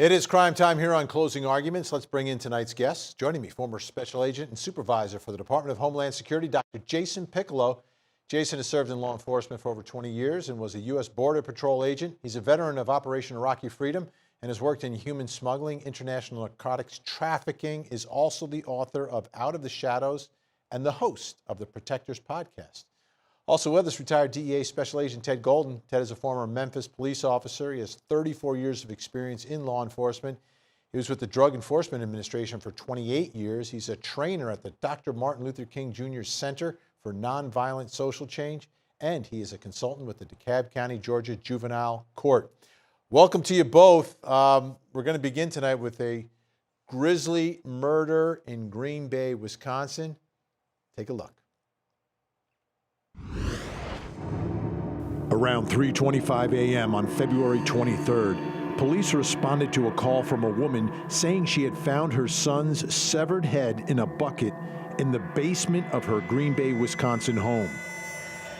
It is crime time here on Closing Arguments. Let's bring in tonight's guests. Joining me, former Special Agent and Supervisor for the Department of Homeland Security, Dr. Jason Piccolo. Jason has served in law enforcement for over 20 years and was a U.S. Border Patrol agent. He's a veteran of Operation Iraqi Freedom and has worked in human smuggling, international narcotics trafficking, is also the author of Out of the Shadows and the host of the Protectors podcast. Also with us, retired DEA Special Agent Ted Golden. Ted is a former Memphis police officer. He has 34 years of experience in law enforcement. He was with the Drug Enforcement Administration for 28 years. He's a trainer at the Dr. Martin Luther King Jr. Center for Nonviolent Social Change, and he is a consultant with the DeKalb County, Georgia Juvenile Court. Welcome to you both. We're going to begin tonight with a grisly murder in Green Bay, Wisconsin. Take a look. Around 3:25 a.m. on February 23rd, police responded to a call from a woman saying she had found her son's severed head in a bucket in the basement of her Green Bay, Wisconsin home.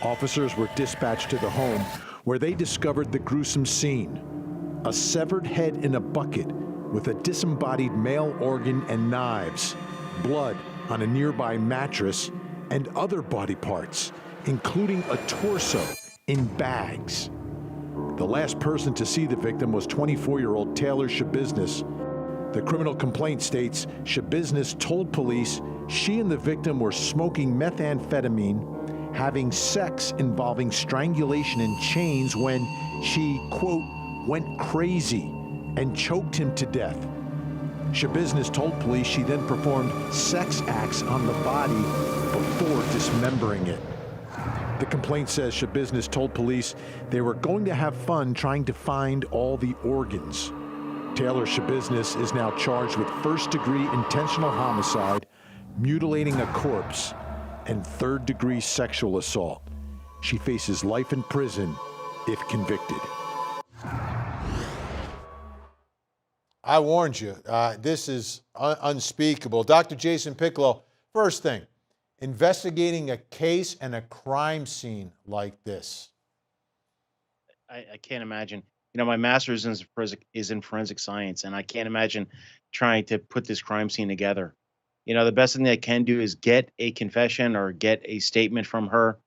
Officers were dispatched to the home where they discovered the gruesome scene: a severed head in a bucket with a disembodied male organ and knives, blood on a nearby mattress, and other body parts, including a torso in bags. The last person to see the victim was 24-year-old Taylor Shabiznis. The criminal complaint states Shabiznis told police she and the victim were smoking methamphetamine, having sex involving strangulation in chains when she, quote, went crazy and choked him to death. Shabiznis told police she then performed sex acts on the body before dismembering it. The complaint says Shabiznis told police they were going to have fun trying to find all the organs. Taylor Shabiznis is now charged with first-degree intentional homicide, mutilating a corpse, and third-degree sexual assault. She faces life in prison if convicted. I warned you, this is unspeakable. Dr. Jason Piccolo, first thing, investigating a case and a crime scene like this. I can't imagine. You know, my master's is in forensic science, and I can't imagine trying to put this crime scene together. You know, the best thing I can do is get a confession or get a statement from her,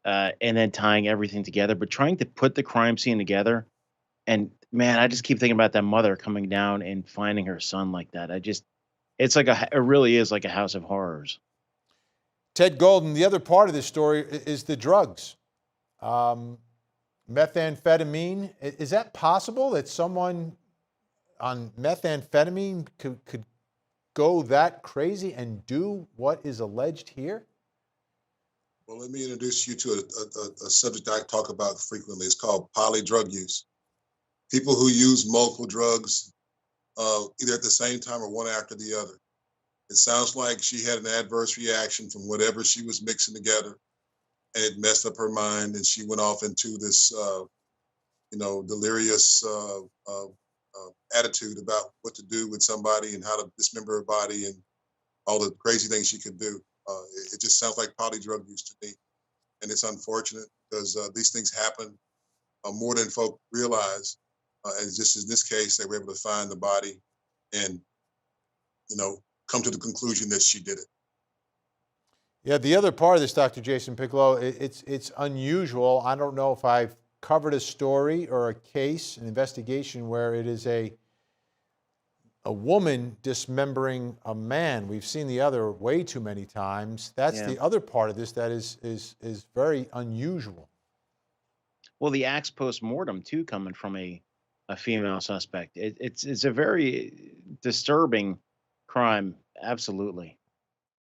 and then tying everything together. But trying to put the crime scene together, and man, I just keep thinking about that mother coming down and finding her son like that. It's like it really is like a house of horrors. Ted Golden, the other part of this story is the drugs. Methamphetamine, is that possible that someone on methamphetamine could go that crazy and do what is alleged here? Well, let me introduce you to a subject I talk about frequently. It's called polydrug use. People who use multiple drugs either at the same time or one after the other. It sounds like she had an adverse reaction from whatever she was mixing together, and it messed up her mind, and she went off into this, delirious attitude about what to do with somebody and how to dismember her body and all the crazy things she could do. It just sounds like polydrug use to me, and it's unfortunate because these things happen more than folk realize. And just in this case, they were able to find the body and, come to the conclusion that she did it. Yeah, the other part of this, Dr. Jason Piccolo, it's unusual. I don't know if I've covered a story or a case, an investigation where it is a woman dismembering a man. We've seen the other way too many times. That's the other part of this that is very unusual. Well, the acts post-mortem too, coming from a female suspect. It's a very disturbing crime. Absolutely.